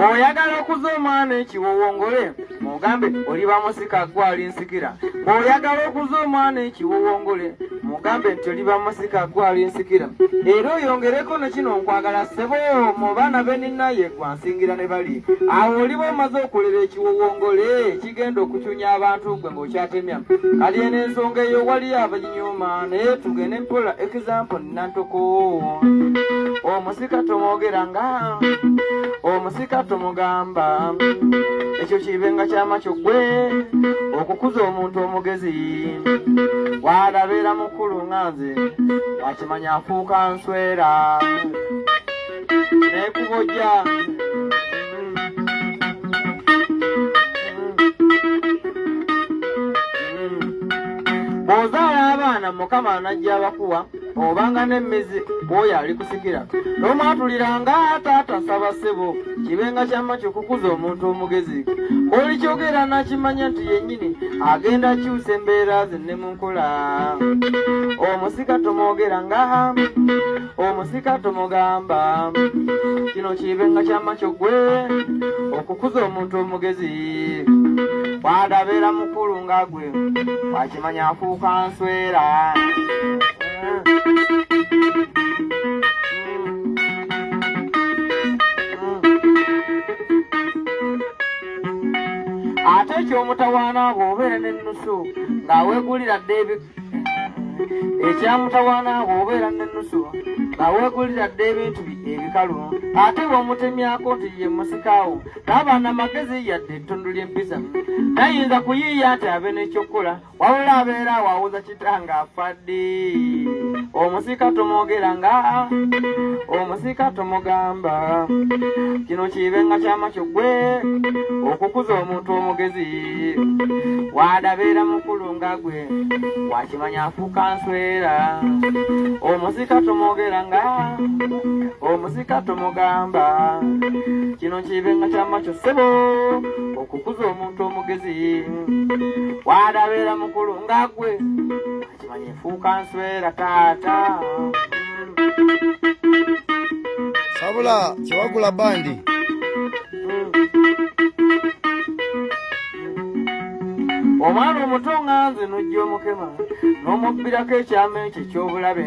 bw'oyagala okuza omwana ekiwowongole mugambe oliba musika gwali nsikira. Bw'oyagala okuza omwana ekiwowongole mugambe nti oliba musika gwali nsikira. Era oyongereko ne kino nkwagala ssebo mu baana be ninnaye gwansingira ne bali. Awo oliba omaze okulera ekiwowongole kigenda okucunya abantu gwe ng'okyatemya. Kali eno ensonga eyo wali abaginyuma naye tugende mpola example nantoko. Omusika tomwogeranga, omusika tomugamba, ekyo kibenga ky'amakyo gwe okukuza omuntu omugezi. Walabeera mukulu nganze wakimanya afuuka nswera nekubojja. Bw'ozaala abaana Mukama anajja abakuwa obanga n'emmezi bw'oyo ali kusikira. Tomwatuliranga taata nsaba ssebo, kibenga ky'amakyo kukuza omuntu omugezi. Oli kyogera nakimanya nti yennyini agenda akyusa embeera ze ne mu nkola. Omusika tomwogeranga, omusika tomugamba, kino kibenga ky'amakyo gwe okukuza omuntu omugezi. Bw'adabeera mukulu nga gwe wakimanya afuuka nswera. Ate ekyomutawaana bw'obeera n'ennusu ng'aweegulira dde ekyamutawaana bw'obeera n'ennusu ng'aweegulira dde ebintu ebikalu. Ate bw'omutemyako nti ye musikaawo n'abaana magezi yadde ettundu ly'empisa tayinza kuyiiya nti abe n'ekyokukola wabula abeera awawuza kitanga afadde. Omusika tomwogeranga, omusika tomugamba, kino kibenga ky'amakyo gwe okukuza omuntu omugezi. Wadabeera mukulu nga gwe wakimanya afuuka nswera. Omusika tomwogeranga, omusika tomugamba, kino kibenga ky'amakyo ssebo okukuza omuntu omugezi. Wadabeera mukulu nga gwe wakimanya efuuka nswera taata. Sabula Kiwagula bandi. Omwana omuto nga nze n'ojja omukema n'omubbirako ekyama ekyo eky'obulabe.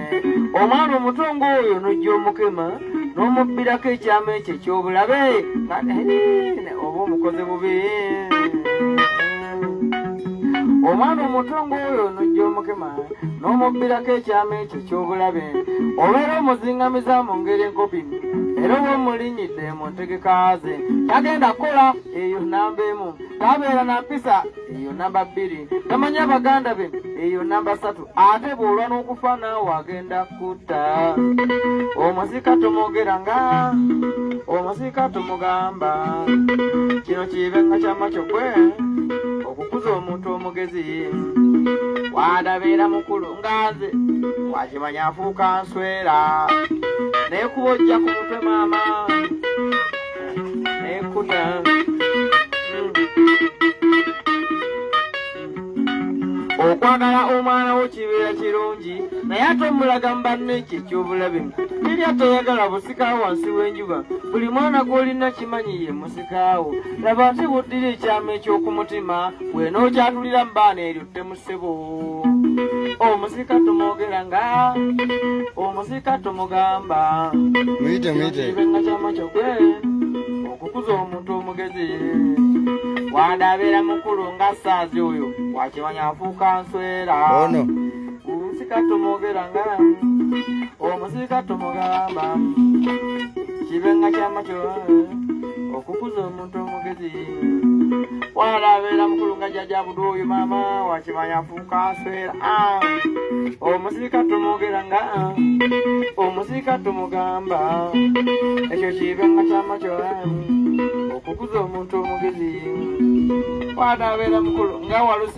Omwana omuto ng'oyo n'ojja omukema n'omubbirako ekyama ekyo eky'obulabe oba omukoze bubi. Omwana omuto ng'oyo n'ojja omukema n'omubbirako ekyama ekyo eky'obulabe. Obeera omuzingamiza mu ngeri enkopi era oba omulinnyidde mu ntegeka ze. Tagenda kukola eyo namba emu, tabeera na mpisa eyo namba bbiri, tamanya baganda be eyo namba ssatu. Ate bw'olwa n'okufa naawe agenda kutta. Omusika tomwogeranga, omusika tomugamba, kino kibenga ky'amakyo gwe okukuza omuntu omugezi. Wadabeera mukulu nga nze wakimanya afuuka nswera. Nekubojja ku mutwe maama nekuta. Okwagala omwana wo kibeera kirungi naye ate omulaga mu banne ekyo eky'obulabe. Teri atayagala busikaawo wansi w'enjuba. Buli mwana gw'olina kimanyi ye musikaawo. Laba ate bw'oddira ekyama eky'okumutima bw'enookyatulira mu baana eryo ttemu ssebo. Omusika tomwogeranga, omusika tomugamba, kibenga ky'amakyo gwe okukuza omuntu omugezi. Wadabeera mukulu nga ssaazi oyo wakimanya afuuka nswera. Omusika tomwogeranga, omusika tomugamba, kibenga ky'amakyo okukuza omuntu omugezi. Wadabeera mukulu nga jjajja budu oyo maama wakimanya afuuka nswera. Omusika tomwogeranga, omusika tomugamba, ekyo kibenga ky'amakyo okukuza omuntu omugezi. Wadabeera mukulu nga walusi